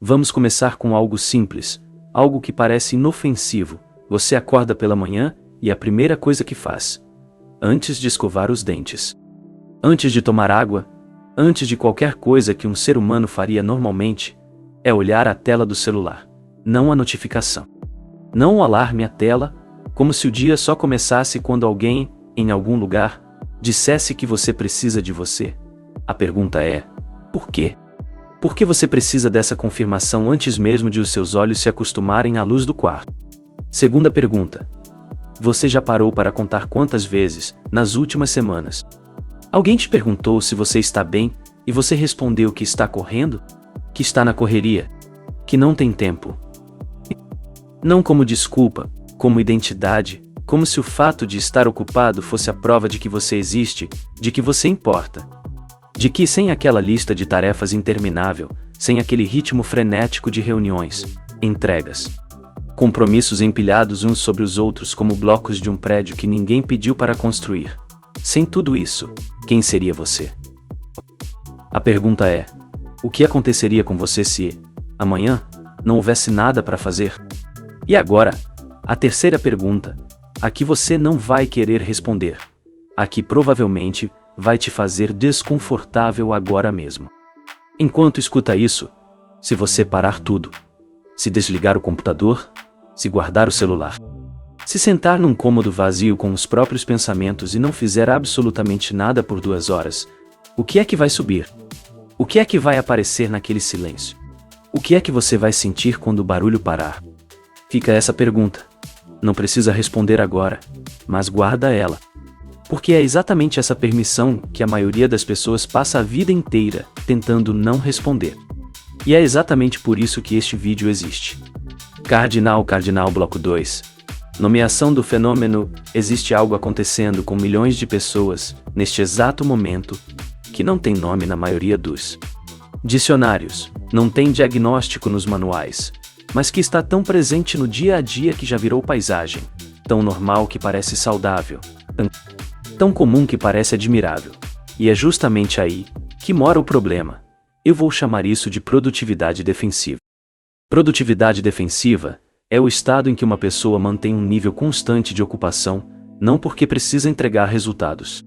Vamos começar com algo simples, algo que parece inofensivo. Você acorda pela manhã e a primeira coisa que faz, antes de escovar os dentes, antes de tomar água, antes de qualquer coisa que um ser humano faria normalmente, é olhar a tela do celular, não a notificação. Não o alarme, a tela, como se o dia só começasse quando alguém, em algum lugar, dissesse que você precisa de você. A pergunta é: por quê? Por que você precisa dessa confirmação antes mesmo de os seus olhos se acostumarem à luz do quarto? Segunda pergunta. Você já parou para contar quantas vezes, nas últimas semanas, alguém te perguntou se você está bem e você respondeu que está correndo? Que está na correria? Que não tem tempo? Não como desculpa, como identidade, como se o fato de estar ocupado fosse a prova de que você existe, de que você importa. De que sem aquela lista de tarefas interminável, sem aquele ritmo frenético de reuniões, entregas, compromissos empilhados uns sobre os outros como blocos de um prédio que ninguém pediu para construir. Sem tudo isso, quem seria você? A pergunta é: o que aconteceria com você se, amanhã, não houvesse nada para fazer? E agora, a terceira pergunta, a que você não vai querer responder, a que provavelmente vai te fazer desconfortável agora mesmo. Enquanto escuta isso, se você parar tudo, se desligar o computador, se guardar o celular, se sentar num cômodo vazio com os próprios pensamentos e não fizer absolutamente nada por 2 horas, o que é que vai subir? O que é que vai aparecer naquele silêncio? O que é que você vai sentir quando o barulho parar? Fica essa pergunta. Não precisa responder agora, mas guarda ela. Porque é exatamente essa permissão que a maioria das pessoas passa a vida inteira tentando não responder. E é exatamente por isso que este vídeo existe. Cardinal Bloco 2. Nomeação do fenômeno: existe algo acontecendo com milhões de pessoas, neste exato momento, que não tem nome na maioria dos dicionários, não tem diagnóstico nos manuais, mas que está tão presente no dia a dia que já virou paisagem, tão normal que parece saudável, tão comum que parece admirável. E é justamente aí que mora o problema. Eu vou chamar isso de produtividade defensiva. Produtividade defensiva é o estado em que uma pessoa mantém um nível constante de ocupação, não porque precisa entregar resultados,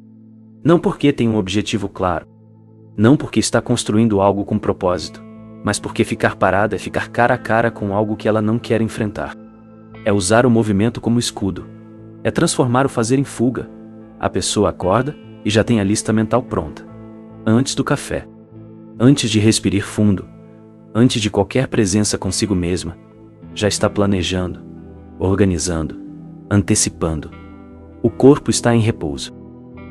não porque tem um objetivo claro, não porque está construindo algo com propósito, mas porque ficar parada é ficar cara a cara com algo que ela não quer enfrentar. É usar o movimento como escudo. É transformar o fazer em fuga. A pessoa acorda e já tem a lista mental pronta. Antes do café. Antes de respirar fundo. Antes de qualquer presença consigo mesma. Já está planejando, organizando, antecipando. O corpo está em repouso.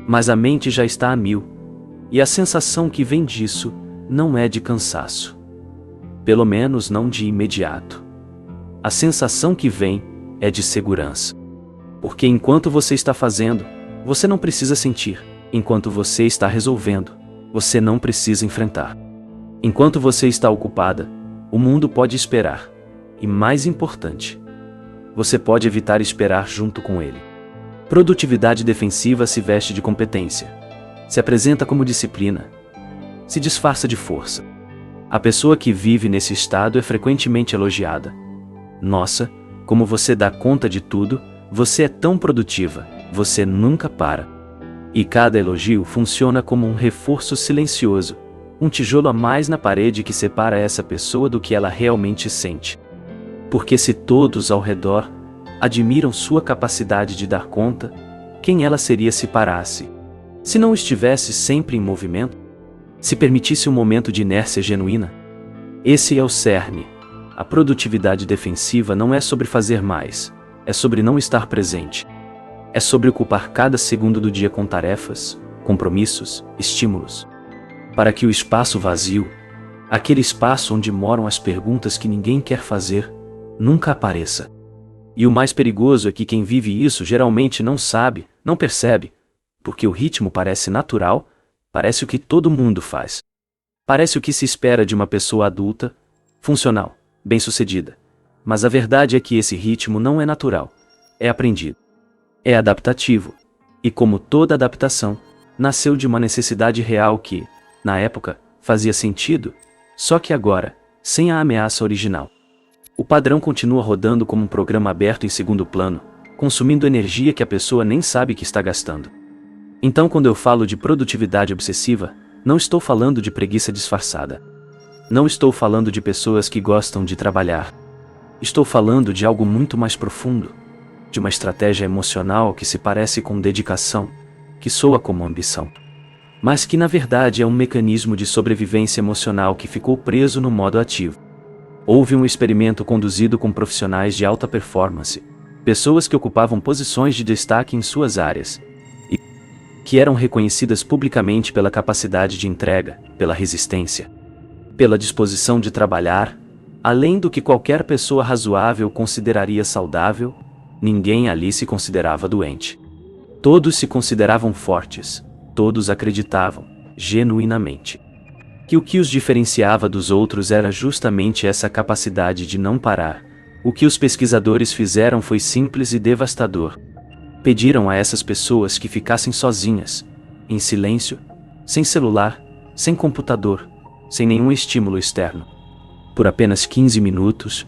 Mas a mente já está a 1000. E a sensação que vem disso não é de cansaço. Pelo menos não de imediato. A sensação que vem é de segurança. Porque enquanto você está fazendo, você não precisa sentir. Enquanto você está resolvendo, você não precisa enfrentar. Enquanto você está ocupada, o mundo pode esperar. E mais importante, você pode evitar esperar junto com ele. Produtividade defensiva se veste de competência. Se apresenta como disciplina. Se disfarça de força. A pessoa que vive nesse estado é frequentemente elogiada. Nossa, como você dá conta de tudo, você é tão produtiva, você nunca para. E cada elogio funciona como um reforço silencioso, um tijolo a mais na parede que separa essa pessoa do que ela realmente sente. Porque se todos ao redor admiram sua capacidade de dar conta, quem ela seria se parasse? Se não estivesse sempre em movimento? Se permitisse um momento de inércia genuína? Esse é o cerne. A produtividade defensiva não é sobre fazer mais, é sobre não estar presente. É sobre ocupar cada segundo do dia com tarefas, compromissos, estímulos. Para que o espaço vazio, aquele espaço onde moram as perguntas que ninguém quer fazer, nunca apareça. E o mais perigoso é que quem vive isso geralmente não sabe, não percebe, porque o ritmo parece natural, parece o que todo mundo faz. Parece o que se espera de uma pessoa adulta, funcional, bem-sucedida. Mas a verdade é que esse ritmo não é natural, é aprendido. É adaptativo. E como toda adaptação, nasceu de uma necessidade real que, na época, fazia sentido, só que agora, sem a ameaça original. O padrão continua rodando como um programa aberto em segundo plano, consumindo energia que a pessoa nem sabe que está gastando. Então, quando eu falo de produtividade obsessiva, não estou falando de preguiça disfarçada. Não estou falando de pessoas que gostam de trabalhar. Estou falando de algo muito mais profundo, de uma estratégia emocional que se parece com dedicação, que soa como ambição, mas que na verdade é um mecanismo de sobrevivência emocional que ficou preso no modo ativo. Houve um experimento conduzido com profissionais de alta performance, pessoas que ocupavam posições de destaque em suas áreas, e que eram reconhecidas publicamente pela capacidade de entrega, pela resistência, pela disposição de trabalhar, além do que qualquer pessoa razoável consideraria saudável. Ninguém ali se considerava doente. Todos se consideravam fortes, todos acreditavam, genuinamente, que o que os diferenciava dos outros era justamente essa capacidade de não parar. O que os pesquisadores fizeram foi simples e devastador. Pediram a essas pessoas que ficassem sozinhas, em silêncio, sem celular, sem computador, sem nenhum estímulo externo. Por apenas 15 minutos,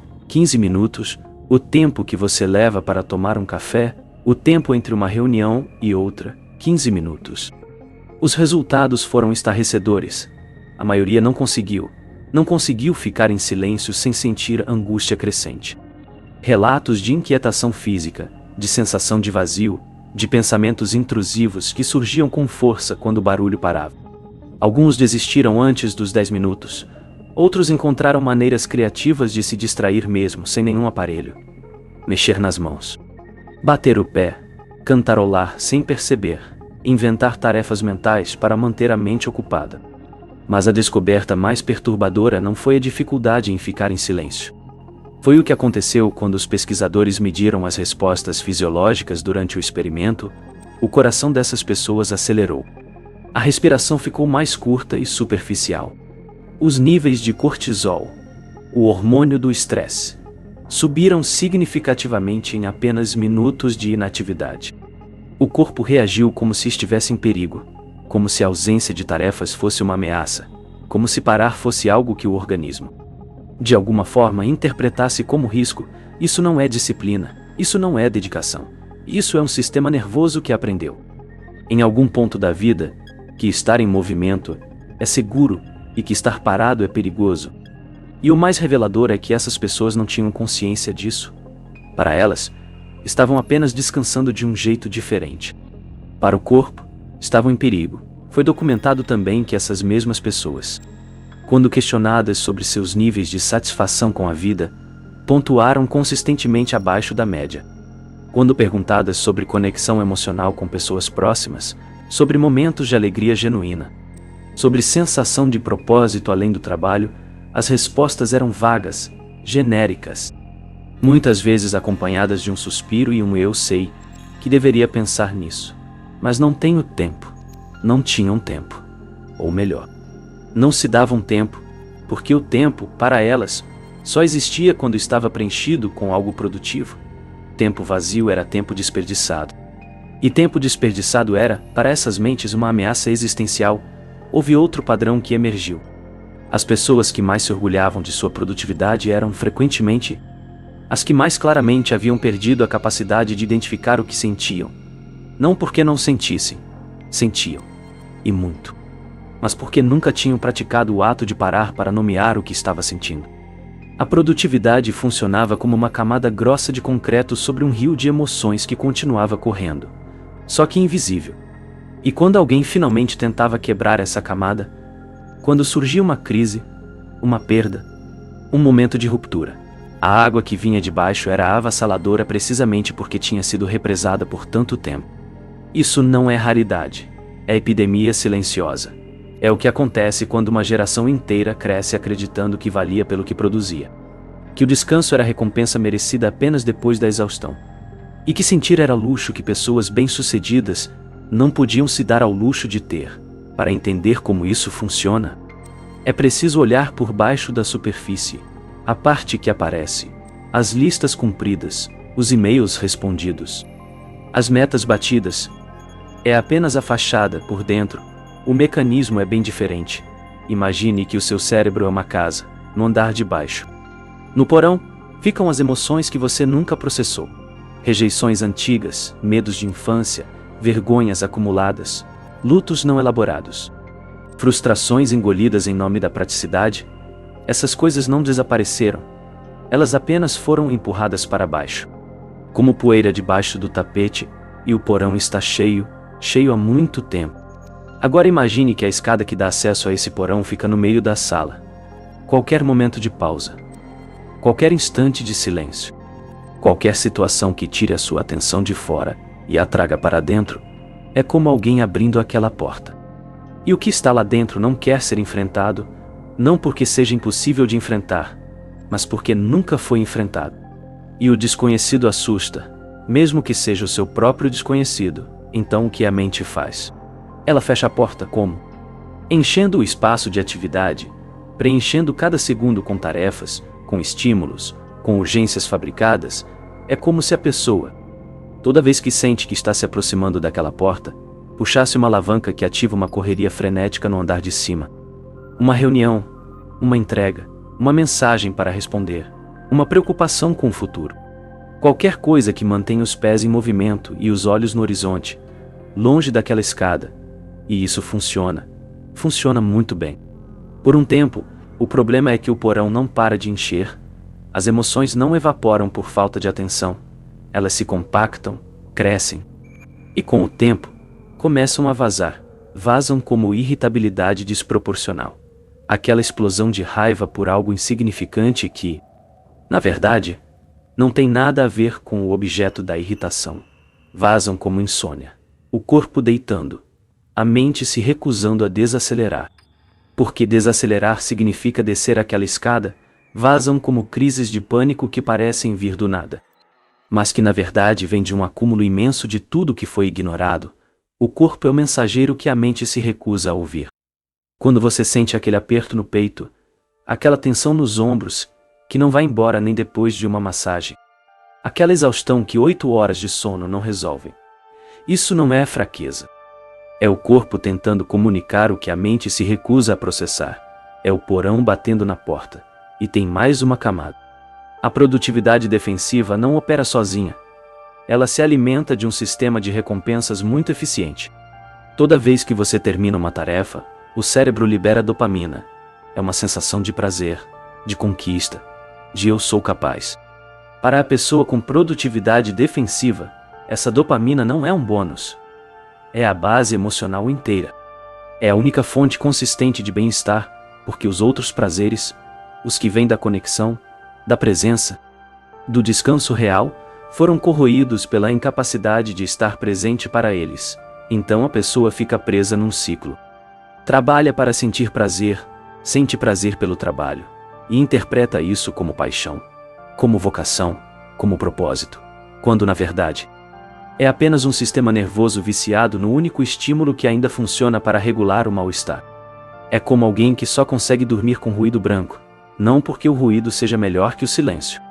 o tempo que você leva para tomar um café, o tempo entre uma reunião e outra, 15 minutos. Os resultados foram estarrecedores. A maioria não conseguiu ficar em silêncio sem sentir angústia crescente. Relatos de inquietação física, de sensação de vazio, de pensamentos intrusivos que surgiam com força quando o barulho parava. Alguns desistiram antes dos 10 minutos. Outros encontraram maneiras criativas de se distrair mesmo sem nenhum aparelho. Mexer nas mãos, bater o pé, cantarolar sem perceber, inventar tarefas mentais para manter a mente ocupada. Mas a descoberta mais perturbadora não foi a dificuldade em ficar em silêncio. Foi o que aconteceu quando os pesquisadores mediram as respostas fisiológicas durante o experimento. O coração dessas pessoas acelerou. A respiração ficou mais curta e superficial. Os níveis de cortisol, o hormônio do estresse, subiram significativamente em apenas minutos de inatividade. O corpo reagiu como se estivesse em perigo, como se a ausência de tarefas fosse uma ameaça, como se parar fosse algo que o organismo, de alguma forma, interpretasse como risco. Isso não é disciplina, isso não é dedicação, isso é um sistema nervoso que aprendeu, em algum ponto da vida, que estar em movimento é seguro e que estar parado é perigoso. E o mais revelador é que essas pessoas não tinham consciência disso. Para elas, estavam apenas descansando de um jeito diferente. Para o corpo, estavam em perigo. Foi documentado também que essas mesmas pessoas, quando questionadas sobre seus níveis de satisfação com a vida, pontuaram consistentemente abaixo da média. Quando perguntadas sobre conexão emocional com pessoas próximas, sobre momentos de alegria genuína, sobre sensação de propósito além do trabalho, as respostas eram vagas, genéricas, muitas vezes acompanhadas de um suspiro e um "eu sei" que deveria pensar nisso, mas não tenho tempo. Não tinham tempo. Ou melhor, não se davam tempo, porque o tempo, para elas, só existia quando estava preenchido com algo produtivo. Tempo vazio era tempo desperdiçado. E tempo desperdiçado era, para essas mentes, uma ameaça existencial. Houve outro padrão que emergiu. As pessoas que mais se orgulhavam de sua produtividade eram, frequentemente, as que mais claramente haviam perdido a capacidade de identificar o que sentiam. Não porque não sentissem, sentiam, e muito, mas porque nunca tinham praticado o ato de parar para nomear o que estava sentindo. A produtividade funcionava como uma camada grossa de concreto sobre um rio de emoções que continuava correndo, só que invisível. E quando alguém finalmente tentava quebrar essa camada, quando surgia uma crise, uma perda, um momento de ruptura, a água que vinha de baixo era avassaladora precisamente porque tinha sido represada por tanto tempo. Isso não é raridade, é epidemia silenciosa. É o que acontece quando uma geração inteira cresce acreditando que valia pelo que produzia, que o descanso era recompensa merecida apenas depois da exaustão, e que sentir era luxo que pessoas bem-sucedidas não podiam se dar ao luxo de ter. Para entender como isso funciona, é preciso olhar por baixo da superfície, a parte que aparece, as listas cumpridas, os e-mails respondidos, as metas batidas. É apenas a fachada. Por dentro, o mecanismo é bem diferente. Imagine que o seu cérebro é uma casa, no andar de baixo. No porão, ficam as emoções que você nunca processou. Rejeições antigas, medos de infância, vergonhas acumuladas, lutos não elaborados. Frustrações engolidas em nome da praticidade. Essas coisas não desapareceram. Elas apenas foram empurradas para baixo. Como poeira debaixo do tapete, e o porão está cheio, cheio há muito tempo. Agora imagine que a escada que dá acesso a esse porão fica no meio da sala. Qualquer momento de pausa, qualquer instante de silêncio, qualquer situação que tire a sua atenção de fora e a traga para dentro, é como alguém abrindo aquela porta. E o que está lá dentro não quer ser enfrentado, não porque seja impossível de enfrentar, mas porque nunca foi enfrentado. E o desconhecido assusta, mesmo que seja o seu próprio desconhecido. Então o que a mente faz? Ela fecha a porta como? Enchendo o espaço de atividade, preenchendo cada segundo com tarefas, com estímulos, com urgências fabricadas. É como se a pessoa, toda vez que sente que está se aproximando daquela porta, puxasse uma alavanca que ativa uma correria frenética no andar de cima. Uma reunião, uma entrega, uma mensagem para responder, uma preocupação com o futuro. Qualquer coisa que mantenha os pés em movimento e os olhos no horizonte, longe daquela escada. E isso funciona. Funciona muito bem. Por um tempo, o problema é que o porão não para de encher. As emoções não evaporam por falta de atenção. Elas se compactam, crescem. E com o tempo, começam a vazar. Vazam como irritabilidade desproporcional. Aquela explosão de raiva por algo insignificante que, na verdade, não tem nada a ver com o objeto da irritação. Vazam como insônia. O corpo deitando. A mente se recusando a desacelerar. Porque desacelerar significa descer aquela escada. Vazam como crises de pânico que parecem vir do nada, mas que na verdade vêm de um acúmulo imenso de tudo que foi ignorado. O corpo é o mensageiro que a mente se recusa a ouvir. Quando você sente aquele aperto no peito, aquela tensão nos ombros, que não vai embora nem depois de uma massagem, aquela exaustão que 8 horas de sono não resolvem, isso não é fraqueza. É o corpo tentando comunicar o que a mente se recusa a processar. É o porão batendo na porta. E tem mais uma camada. A produtividade defensiva não opera sozinha. Ela se alimenta de um sistema de recompensas muito eficiente. Toda vez que você termina uma tarefa, o cérebro libera dopamina. É uma sensação de prazer, de conquista, de eu sou capaz. Para a pessoa com produtividade defensiva, essa dopamina não é um bônus. É a base emocional inteira. É a única fonte consistente de bem-estar, porque os outros prazeres, os que vêm da conexão, da presença, do descanso real, foram corroídos pela incapacidade de estar presente para eles. Então a pessoa fica presa num ciclo. Trabalha para sentir prazer, sente prazer pelo trabalho, e interpreta isso como paixão, como vocação, como propósito, quando na verdade é apenas um sistema nervoso viciado no único estímulo que ainda funciona para regular o mal-estar. É como alguém que só consegue dormir com ruído branco, não porque o ruído seja melhor que o silêncio,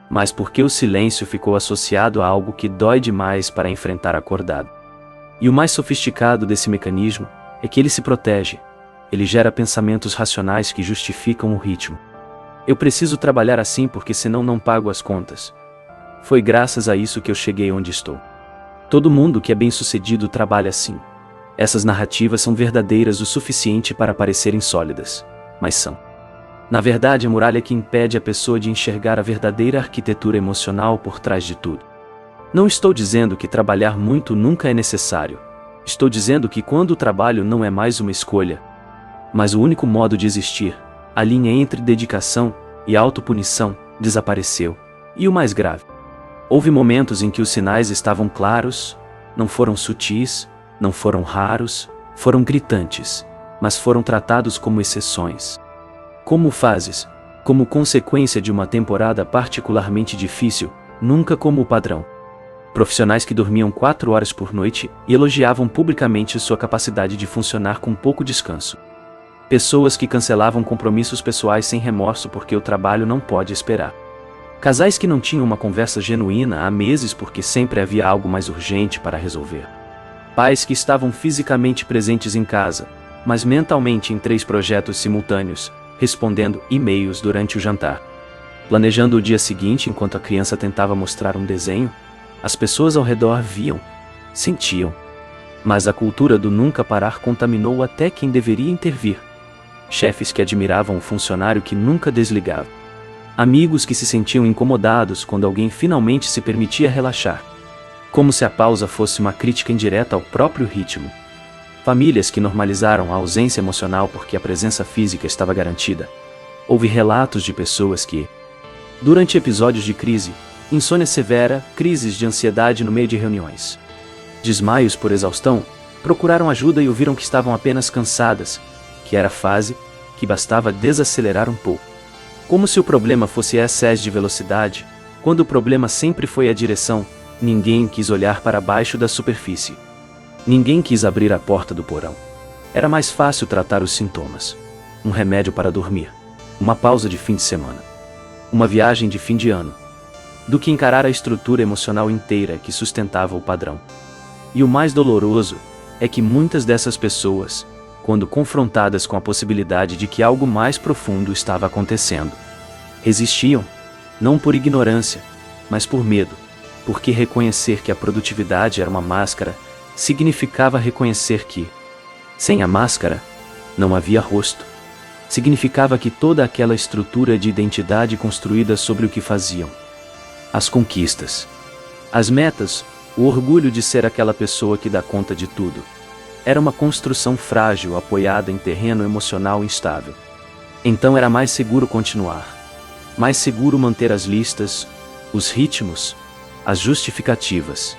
mas porque o silêncio ficou associado a algo que dói demais para enfrentar acordado. E o mais sofisticado desse mecanismo é que ele se protege, ele gera pensamentos racionais que justificam o ritmo. Eu preciso trabalhar assim porque senão não pago as contas. Foi graças a isso que eu cheguei onde estou. Todo mundo que é bem-sucedido trabalha assim. Essas narrativas são verdadeiras o suficiente para parecerem sólidas, mas são, na verdade, a muralha que impede a pessoa de enxergar a verdadeira arquitetura emocional por trás de tudo. Não estou dizendo que trabalhar muito nunca é necessário. Estou dizendo que quando o trabalho não é mais uma escolha, mas o único modo de existir, a linha entre dedicação e autopunição desapareceu. E o mais grave, houve momentos em que os sinais estavam claros, não foram sutis, não foram raros, foram gritantes, mas foram tratados como exceções. Como fases, como consequência de uma temporada particularmente difícil, nunca como o padrão. Profissionais que dormiam 4 horas por noite e elogiavam publicamente sua capacidade de funcionar com pouco descanso. Pessoas que cancelavam compromissos pessoais sem remorso porque o trabalho não pode esperar. Casais que não tinham uma conversa genuína há meses porque sempre havia algo mais urgente para resolver. Pais que estavam fisicamente presentes em casa, mas mentalmente em 3 projetos simultâneos, respondendo e-mails durante o jantar. Planejando o dia seguinte enquanto a criança tentava mostrar um desenho, as pessoas ao redor viam, sentiam. Mas a cultura do nunca parar contaminou até quem deveria intervir. Chefes que admiravam o funcionário que nunca desligava. Amigos que se sentiam incomodados quando alguém finalmente se permitia relaxar. Como se a pausa fosse uma crítica indireta ao próprio ritmo. Famílias que normalizaram a ausência emocional porque a presença física estava garantida. Houve relatos de pessoas que, durante episódios de crise, insônia severa, crises de ansiedade no meio de reuniões, desmaios por exaustão, procuraram ajuda e ouviram que estavam apenas cansadas, que era fase, que bastava desacelerar um pouco. Como se o problema fosse excesso de velocidade, quando o problema sempre foi a direção, ninguém quis olhar para baixo da superfície. Ninguém quis abrir a porta do porão. Era mais fácil tratar os sintomas. Um remédio para dormir. Uma pausa de fim de semana. Uma viagem de fim de ano. Do que encarar a estrutura emocional inteira que sustentava o padrão. E o mais doloroso é que muitas dessas pessoas, quando confrontadas com a possibilidade de que algo mais profundo estava acontecendo, resistiam, não por ignorância, mas por medo, porque reconhecer que a produtividade era uma máscara significava reconhecer que, sem a máscara, não havia rosto. Significava que toda aquela estrutura de identidade construída sobre o que faziam, as conquistas, as metas, o orgulho de ser aquela pessoa que dá conta de tudo, era uma construção frágil apoiada em terreno emocional instável. Então era mais seguro continuar. Mais seguro manter as listas, os ritmos, as justificativas.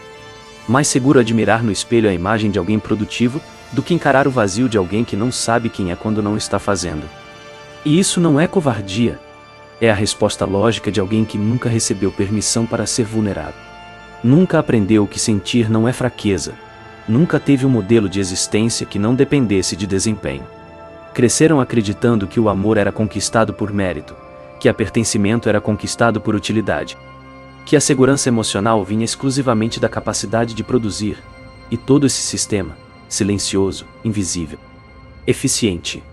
Mais seguro admirar no espelho a imagem de alguém produtivo do que encarar o vazio de alguém que não sabe quem é quando não está fazendo. E isso não é covardia. É a resposta lógica de alguém que nunca recebeu permissão para ser vulnerável. Nunca aprendeu que sentir não é fraqueza. Nunca teve um modelo de existência que não dependesse de desempenho. Cresceram acreditando que o amor era conquistado por mérito, que a pertencimento era conquistado por utilidade, que a segurança emocional vinha exclusivamente da capacidade de produzir, e todo esse sistema, silencioso, invisível, eficiente,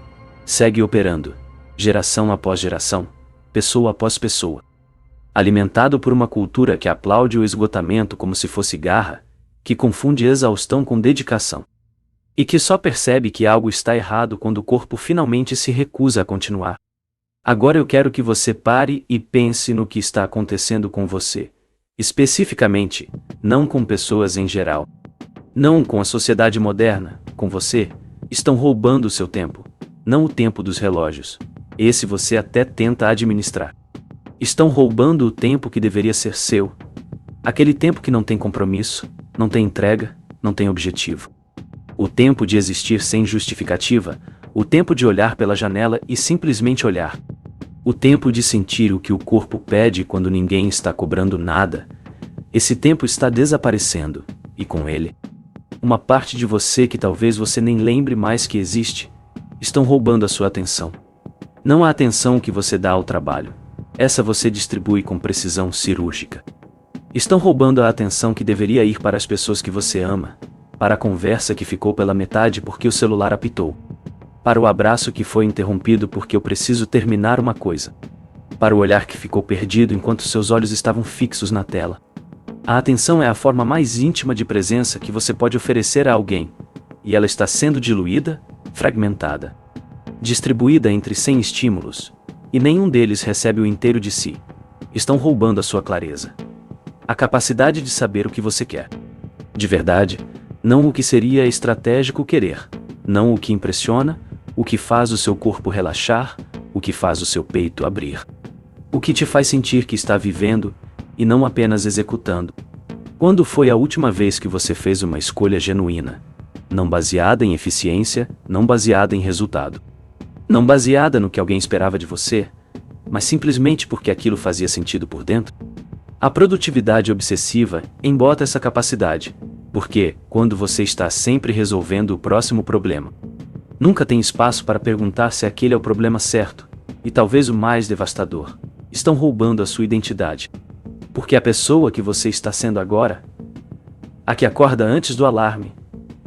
segue operando, geração após geração, pessoa após pessoa. Alimentado por uma cultura que aplaude o esgotamento como se fosse garra, que confunde exaustão com dedicação. E que só percebe que algo está errado quando o corpo finalmente se recusa a continuar. Agora eu quero que você pare e pense no que está acontecendo com você. Especificamente, não com pessoas em geral. Não com a sociedade moderna, com você. Estão roubando o seu tempo. Não o tempo dos relógios. Esse você até tenta administrar. Estão roubando o tempo que deveria ser seu. Aquele tempo que não tem compromisso, não tem entrega, não tem objetivo. O tempo de existir sem justificativa, o tempo de olhar pela janela e simplesmente olhar. O tempo de sentir o que o corpo pede quando ninguém está cobrando nada. Esse tempo está desaparecendo, e com ele, uma parte de você que talvez você nem lembre mais que existe, estão roubando a sua atenção. Não a atenção que você dá ao trabalho. Essa você distribui com precisão cirúrgica. Estão roubando a atenção que deveria ir para as pessoas que você ama, para a conversa que ficou pela metade porque o celular apitou, para o abraço que foi interrompido porque eu preciso terminar uma coisa, para o olhar que ficou perdido enquanto seus olhos estavam fixos na tela. A atenção é a forma mais íntima de presença que você pode oferecer a alguém, e ela está sendo diluída, fragmentada, distribuída entre 100 estímulos, e nenhum deles recebe o inteiro de si. Estão roubando a sua clareza. A capacidade de saber o que você quer. De verdade, não o que seria estratégico querer, não o que impressiona, o que faz o seu corpo relaxar, o que faz o seu peito abrir. O que te faz sentir que está vivendo, e não apenas executando. Quando foi a última vez que você fez uma escolha genuína? Não baseada em eficiência, não baseada em resultado. Não baseada no que alguém esperava de você, mas simplesmente porque aquilo fazia sentido por dentro? A produtividade obsessiva embota essa capacidade, porque, quando você está sempre resolvendo o próximo problema, nunca tem espaço para perguntar se aquele é o problema certo, e talvez o mais devastador, estão roubando a sua identidade. Porque a pessoa que você está sendo agora, a que acorda antes do alarme,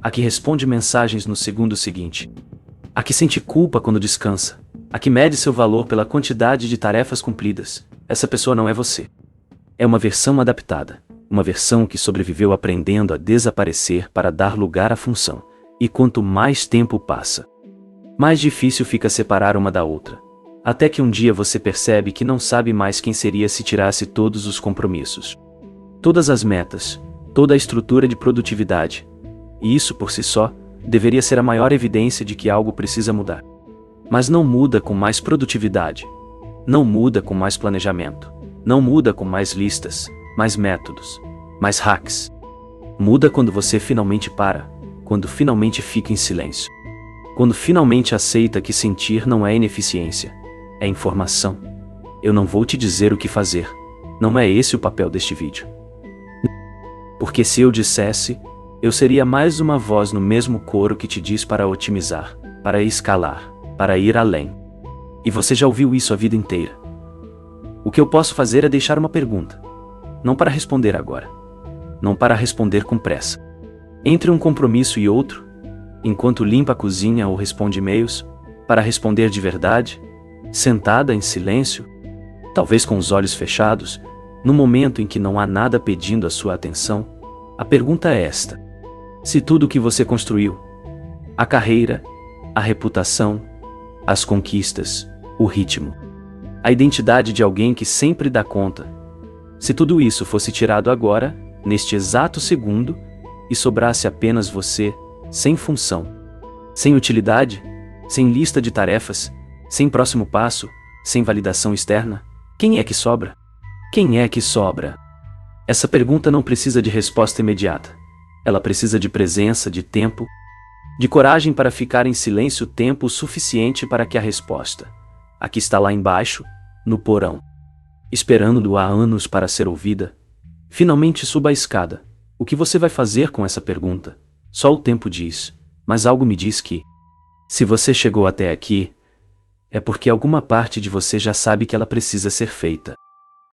a que responde mensagens no segundo seguinte, a que sente culpa quando descansa, A que mede seu valor pela quantidade de tarefas cumpridas, essa pessoa não é você. É uma versão adaptada, uma versão que sobreviveu aprendendo a desaparecer para dar lugar à função. E quanto mais tempo passa, mais difícil fica separar uma da outra. Até que um dia você percebe que não sabe mais quem seria se tirasse todos os compromissos, todas as metas, toda a estrutura de produtividade. E isso por si só, deveria ser a maior evidência de que algo precisa mudar. Mas não muda com mais produtividade. Não muda com mais planejamento. Não muda com mais listas, mais métodos, mais hacks. Muda quando você finalmente para, quando finalmente fica em silêncio. Quando finalmente aceita que sentir não é ineficiência, é informação. Eu não vou te dizer o que fazer. Não é esse o papel deste vídeo. Porque se eu dissesse, eu seria mais uma voz no mesmo coro que te diz para otimizar, para escalar, para ir além. E você já ouviu isso a vida inteira. O que eu posso fazer é deixar uma pergunta. Não para responder agora. Não para responder com pressa. Entre um compromisso e outro, enquanto limpa a cozinha ou responde e-mails, para responder de verdade, sentada em silêncio, talvez com os olhos fechados, no momento em que não há nada pedindo a sua atenção, a pergunta é esta: se tudo o que você construiu, a carreira, a reputação, as conquistas, o ritmo, a identidade de alguém que sempre dá conta, se tudo isso fosse tirado agora, neste exato segundo, e sobrasse apenas você, sem função, sem utilidade, sem lista de tarefas, sem próximo passo, sem validação externa, quem é que sobra? Quem é que sobra? Essa pergunta não precisa de resposta imediata. Ela precisa de presença, de tempo, de coragem para ficar em silêncio tempo suficiente para que a resposta, a que está lá embaixo, no porão, esperando-o há anos para ser ouvida, finalmente suba a escada. O que você vai fazer com essa pergunta? Só o tempo diz, mas algo me diz que, se você chegou até aqui, é porque alguma parte de você já sabe que ela precisa ser feita.